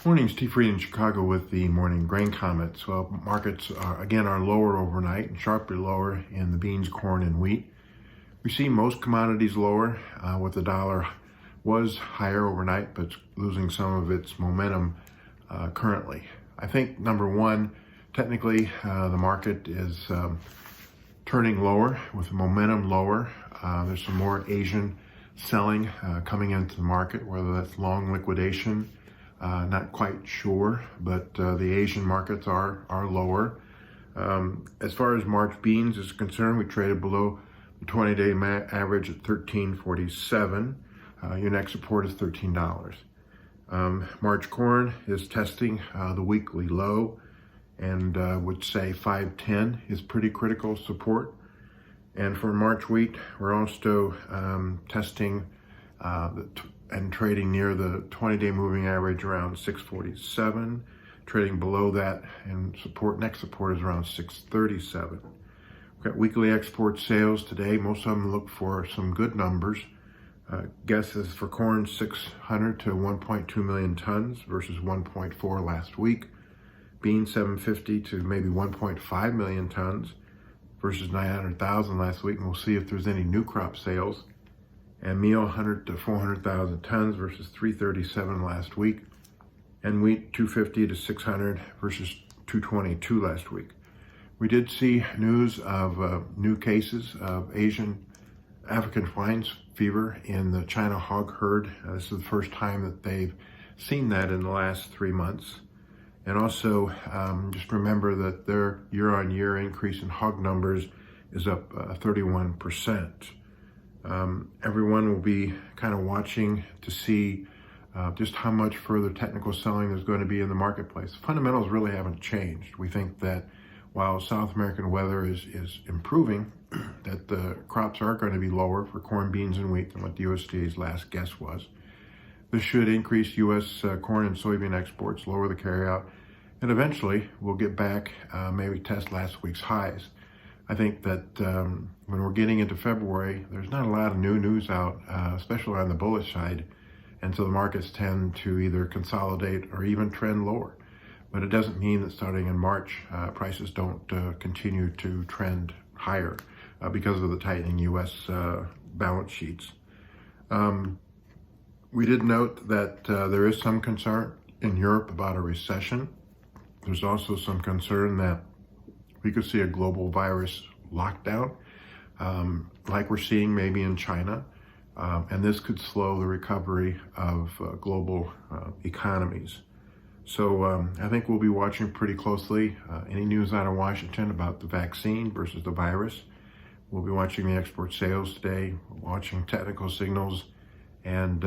Morning, Steve Freed in Chicago with the morning grain comments. Well, markets are lower overnight and sharply lower in the beans, corn, and wheat. We see most commodities lower, with the dollar was higher overnight, but losing some of its momentum currently. I think number one, technically, the market is turning lower with momentum lower. There's some more Asian selling coming into the market, whether that's long liquidation. Not quite sure, but the Asian markets are lower. As far as March beans is concerned, we traded below the 20-day average at $13.47. Your next support is $13. March corn is testing the weekly low, and would say 510 is pretty critical support. And for March wheat, we're also testing and trading near the 20-day moving average around 647, trading below that, and next support is around 637. We've got weekly export sales today. Most of them look for some good numbers. Guesses for corn, 600 to 1.2 million tons versus 1.4 last week. Beans, 750 to maybe 1.5 million tons versus 900,000 last week. And we'll see if there's any new crop sales. And meal, 100 to 400,000 tons versus 337 last week. And wheat, 250 to 600 versus 222 last week. We did see news of new cases of African swine fever in the China hog herd. This is the first time that they've seen that in the last 3 months. And also, just remember that their year-on-year increase in hog numbers is up 31%. Everyone will be kind of watching to see just how much further technical selling there's going to be in the marketplace. Fundamentals really haven't changed. We think that while South American weather is improving, that the crops are going to be lower for corn, beans, and wheat than what the USDA's last guess was. This should increase U.S. corn and soybean exports, lower the carryout, and eventually we'll get back, maybe test last week's highs. I think that when we're getting into February, there's not a lot of new news out, especially on the bullish side, and so the markets tend to either consolidate or even trend lower. But it doesn't mean that starting in March, prices don't continue to trend higher because of the tightening U.S. balance sheets. We did note that there is some concern in Europe about a recession. There's also some concern that we could see a global virus lockdown, like we're seeing maybe in China, and this could slow the recovery of global economies. So I think we'll be watching pretty closely any news out of Washington about the vaccine versus the virus. We'll be watching the export sales today, watching technical signals, and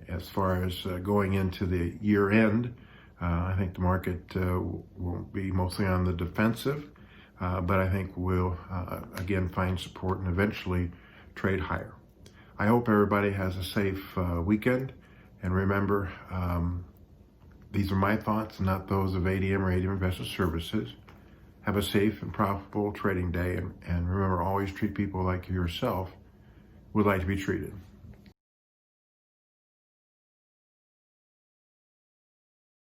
as far as going into the year end, I think the market will be mostly on the defensive, but I think we'll again find support and eventually trade higher. I hope everybody has a safe weekend, and remember, these are my thoughts, not those of ADM or ADM Investor Services. Have a safe and profitable trading day, and remember, always treat people like yourself would like to be treated.